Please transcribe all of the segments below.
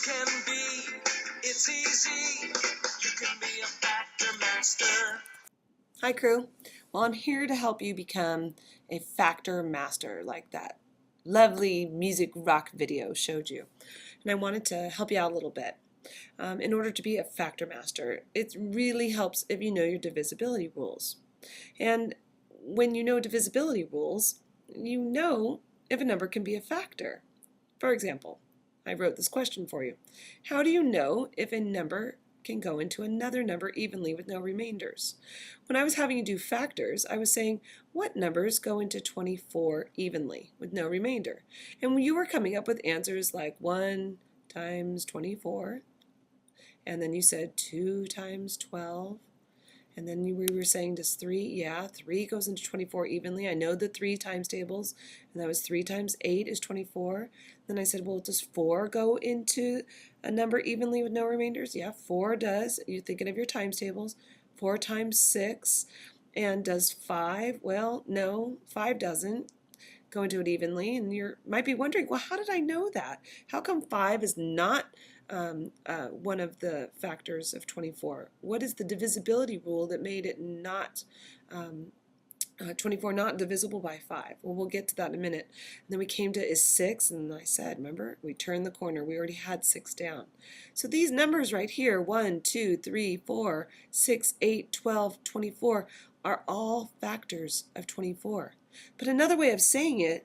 can be. It's easy. You can be a factor master. Hi crew. Well, I'm here to help you become a factor master like that lovely music rock video showed you. And I wanted to help you out a little bit. In order to be a factor master, it really helps if you know your divisibility rules. And when you know divisibility rules, you know if a number can be a factor. For example, I wrote this question for you. How do you know if a number can go into another number evenly with no remainders? When I was having you do factors, I was saying, what numbers go into 24 evenly with no remainder? And you were coming up with answers like 1 times 24, and then you said 2 times 12, and then we were saying, does 3? Yeah, 3 goes into 24 evenly. I know the 3 times tables, and that was 3 times 8 is 24. Then I said, well, does 4 go into a number evenly with no remainders? Yeah, 4 does. You're thinking of your times tables. 4 times 6. And does 5? Well, no, 5 doesn't go into it evenly. And you might be wondering, well, how did I know that? How come 5 is not one of the factors of 24? What is the divisibility rule that made it not 24 not divisible by 5? Well, we'll get to that in a minute. And then we came to is 6, and I said, remember, we turned the corner. We already had 6 down. So these numbers right here, 1, 2, 3, 4, 6, 8, 12, 24, are all factors of 24. But another way of saying it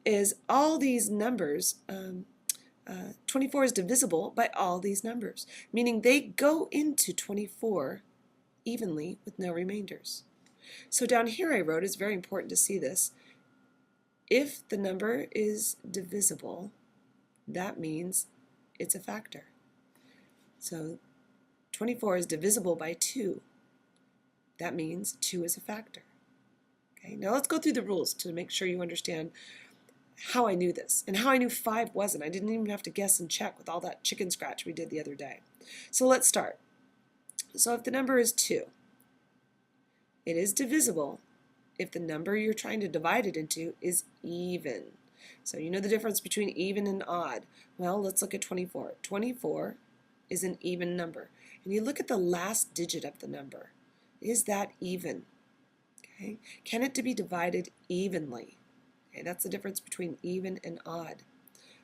is all these numbers, 24 is divisible by all these numbers, meaning they go into 24 evenly with no remainders. So down here I wrote, it's very important to see this, if the number is divisible, that means it's a factor. So 24 is divisible by 2. That means 2 is a factor. Okay, now let's go through the rules to make sure you understand how I knew this and how I knew 5 wasn't. I didn't even have to guess and check with all that chicken scratch we did the other day. So let's start. So if the number is 2, it is divisible if the number you're trying to divide it into is even. So you know the difference between even and odd. Well, let's look at 24. 24 is an even number. And you look at the last digit of the number. Is that even? Okay. Can it be divided evenly? Okay, that's the difference between even and odd.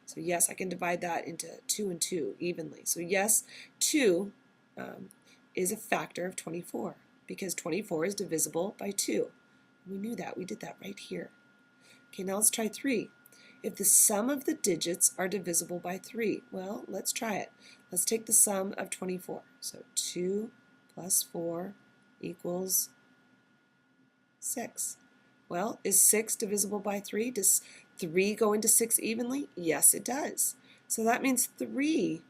So yes, I can divide that into 2 and 2 evenly. So yes, 2 is a factor of 24 because 24 is divisible by 2. We knew that. We did that right here. Okay, now let's try 3. If the sum of the digits are divisible by 3, well, let's try it. Let's take the sum of 24. So 2 plus 4 equals 6. Well, is 6 divisible by 3? Does 3 go into 6 evenly? Yes, it does. So that means 3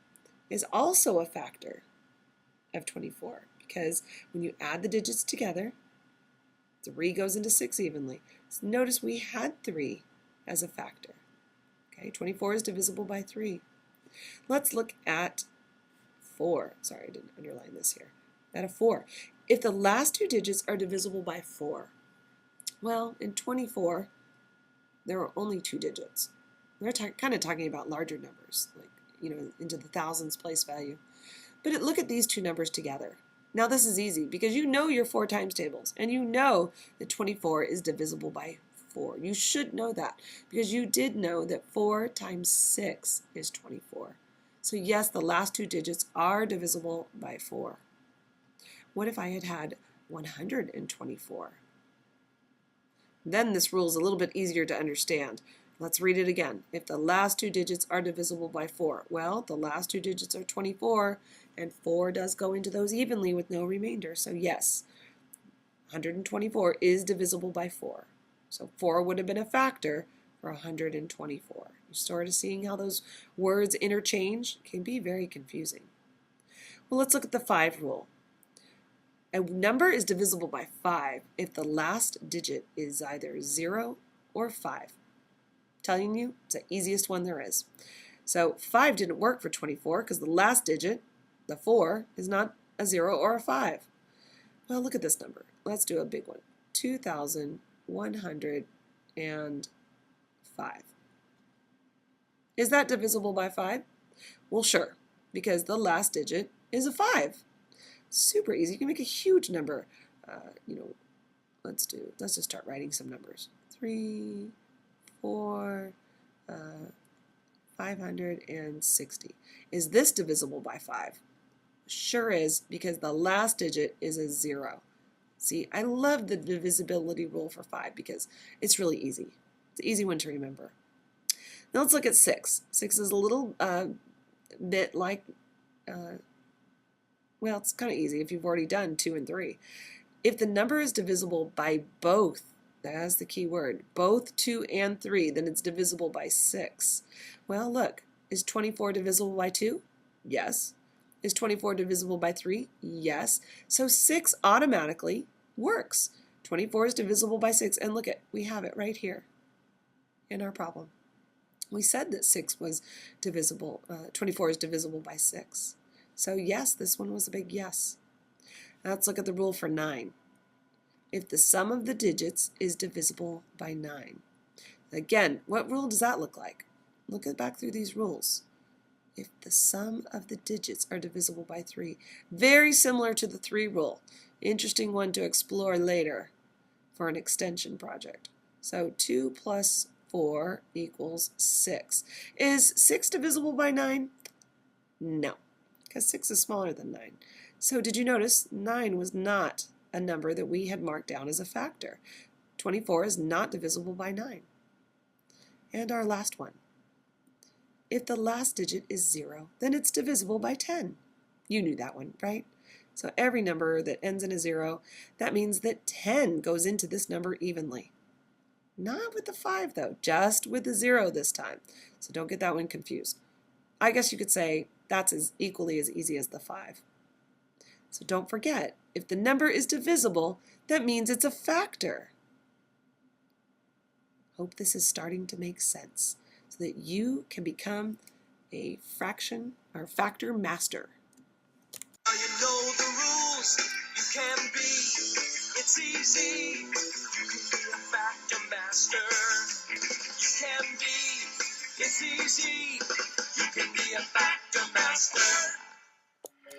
is also a factor of 24 because when you add the digits together, 3 goes into 6 evenly. So notice we had 3 as a factor. Okay, 24 is divisible by 3. Let's look at 4. Sorry, I didn't underline this here. At a 4. If the last 2 digits are divisible by 4, well, in 24, there are only 2 digits. They're kind of talking about larger numbers, like, into the thousands place value. But look at these 2 numbers together. Now this is easy because you know your 4 times tables, and you know that 24 is divisible by 4. You should know that because you did know that 4 times 6 is 24. So yes, the last 2 digits are divisible by 4. What if I had had 124? Then this rule is a little bit easier to understand. Let's read it again. If the last 2 digits are divisible by 4, well, the last 2 digits are 24, and 4 does go into those evenly with no remainder. So yes, 124 is divisible by 4. So 4 would have been a factor for 124. You're sort of seeing how those words interchange? It can be very confusing. Well, let's look at the 5 rule. A number is divisible by 5 if the last digit is either 0 or 5. Telling you, it's the easiest one there is. So 5 didn't work for 24 because the last digit, the 4, is not a 0 or a 5. Well, look at this number. Let's do a big one. 2,105. Is that divisible by 5? Well, sure. because the last digit is a 5. Super easy. You can make a huge number. Let's just start writing some numbers. 3, 4, 560. Is this divisible by 5? Sure is, because the last digit is a 0. See, I love the divisibility rule for 5 because it's really easy. It's an easy one to remember. Now let's look at 6. 6 is a little bit like, well, it's kind of easy if you've already done 2 and 3. If the number is divisible by both, that's the key word, both 2 and 3, then it's divisible by 6. Well, look, is 24 divisible by 2? Yes. Is 24 divisible by 3? Yes. So 6 automatically works. 24 is divisible by 6, and look at, we have it right here in our problem. We said that 6 was divisible, 24 is divisible by 6. So yes, this one was a big yes. Now let's look at the rule for 9. If the sum of the digits is divisible by 9. Again, what rule does that look like? Look back through these rules. If the sum of the digits are divisible by 3. Very similar to the 3 rule. Interesting one to explore later for an extension project. So 2 plus 4 equals 6. Is 6 divisible by 9? No, because 6 is smaller than 9. So did you notice 9 was not a number that we had marked down as a factor? 24 is not divisible by 9. And our last one. If the last digit is 0, then it's divisible by 10. You knew that one, right? So every number that ends in a 0, that means that 10 goes into this number evenly. Not with the 5 though, just with the 0 this time. So don't get that one confused. I guess you could say that's equally as easy as the 5. So don't forget, if the number is divisible, that means it's a factor. Hope this is starting to make sense so that you can become a fraction or factor master. You know the rules, you can be, it's easy, you can be a factor master. You can be, it's easy, you can be a factor master.